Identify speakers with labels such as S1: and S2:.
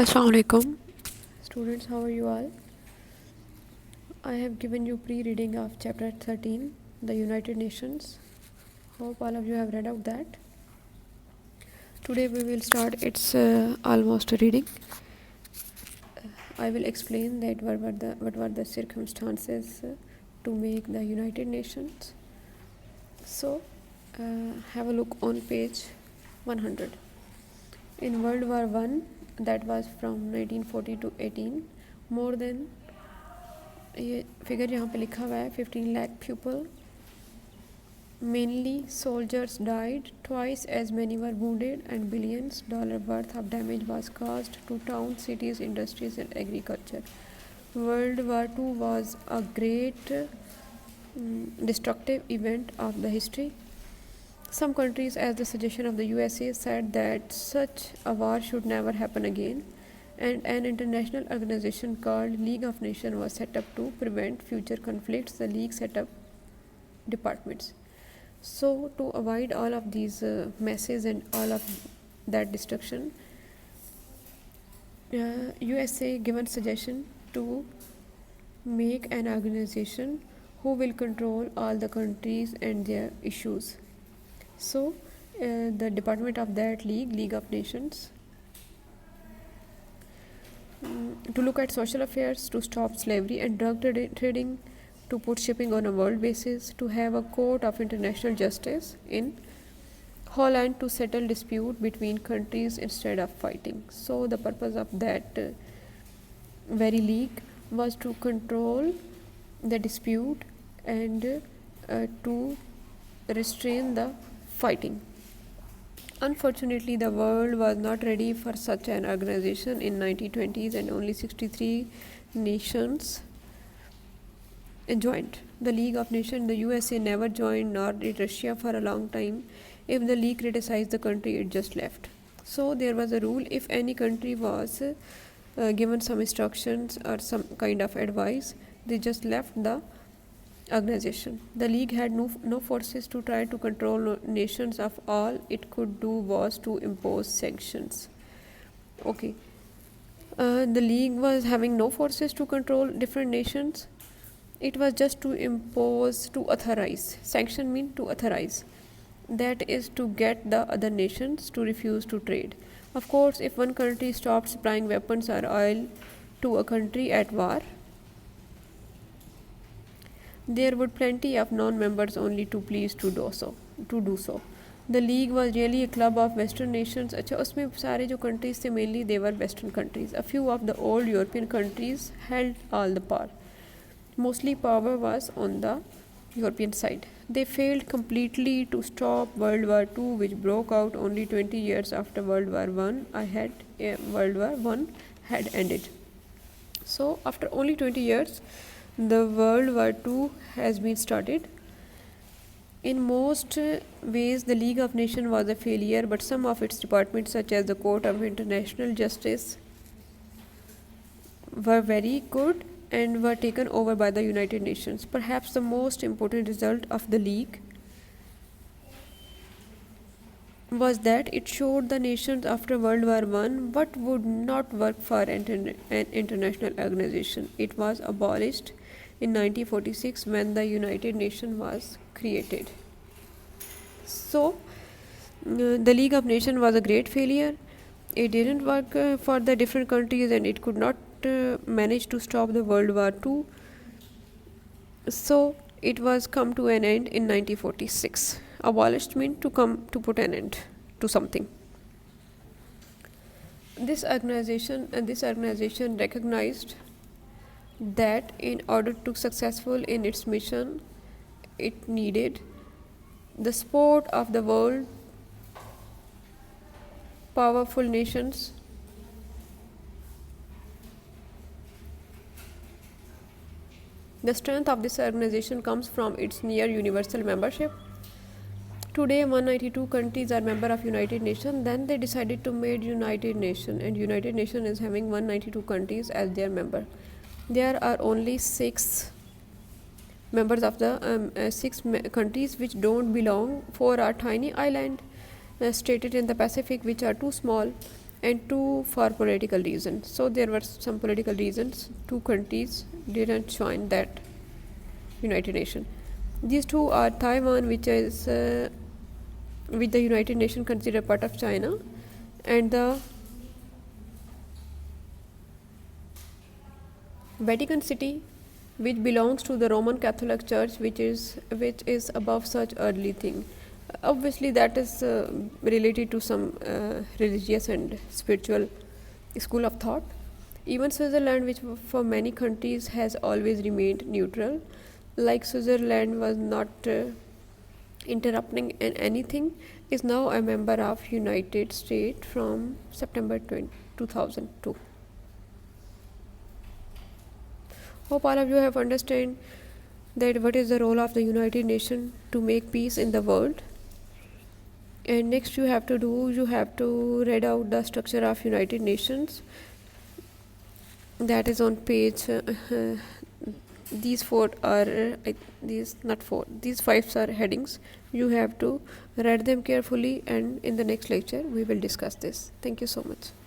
S1: Assalamu alaikum. Students, how are you all? I have given you pre-reading of chapter 13, the United Nations. Hope all of you have read out that. Today we will start its almost reading. I will explain that what were the circumstances to make the United Nations. So, have a look on page 100. In World War I, that was from 1940 to 18, more than ये figure यहाँ पे लिखा हुआ है 15 lakh people, mainly soldiers died, twice as many were wounded, and billions dollar worth of damage was caused to towns, cities, industries and agriculture. World War II was a great destructive event of the history. Some countries, as the suggestion of the USA, said that such a war should never happen again, and an international organization called League of Nations was set up to prevent future conflicts. The League set up departments. So, to avoid all of these messes and all of that destruction, USA given suggestion to make an organization who will control all the countries and their issues. So, the department of that League of Nations, to look at social affairs, to stop slavery and drug trading, to put shipping on a world basis, to have a court of international justice in Holland to settle dispute between countries instead of fighting. So the purpose of that very league was to control the dispute and to restrain the fighting. Unfortunately, the world was not ready for such an organization in 1920s, and only 63 nations joined the League of Nations. The USA never joined, nor did Russia for a long time. If the League criticized the country, it just left. So there was a rule: if any country was given some instructions or some kind of advice, they just left the organization. The League had no forces to try to control nations. Of all it could do was to impose sanctions. Okay, the League was having no forces to control different nations. It was just to impose, to authorize. Sanction means to authorize. That is to get the other nations to refuse to trade. Of course, if one country stopped supplying weapons or oil to a country at war, there would plenty of non-members only to please to do so. The League was really a club of Western nations. अच्छा, उसमें सारे जो countries थे mainly they were Western countries. A few of the old European countries held all the power. Mostly power was on the European side. They failed completely to stop World War II, which broke out only 20 years after World War I had ended. So after only 20 years, the World War II has been started. In most ways, the League of Nations was a failure, but some of its departments, such as the Court of International Justice, were very good and were taken over by the United Nations. Perhaps the most important result of the League was that it showed the nations after World War I what would not work for an international organization. It was abolished in 1946 when the United Nations was created. So, the League of Nations was a great failure. It didn't work for the different countries, and it could not manage to stop the World War II. So it was come to an end in 1946. Abolished means to put an end to something. This organization recognized that in order to successful in its mission, it needed the support of the world powerful nations. The strength of this organization comes from its near universal membership. Today, 192 countries are member of United Nations. Then they decided to make United Nations, and United Nations is having 192 countries as their member. There are only 6 members of the 6 countries which don't belong. 4 are tiny islands stated in the Pacific, which are too small. and two for political reasons. So there were some political reasons. Two countries didn't join that United Nations. These two are Taiwan, which the United Nations consider part of China, and the Vatican City, which belongs to the Roman Catholic Church, which is above such earthly thing. Obviously, that is related to some religious and spiritual school of thought. Even Switzerland, which for many countries has always remained neutral, like Switzerland was not interrupting in anything, is now a member of United States from September 2002. Hope all of you have understand that what is the role of the United Nations to make peace in the world. And next you have to read out the structure of United Nations. That is on page these four are these not four, these five are headings. You have to read them carefully, and in the next lecture we will discuss this. Thank you so much.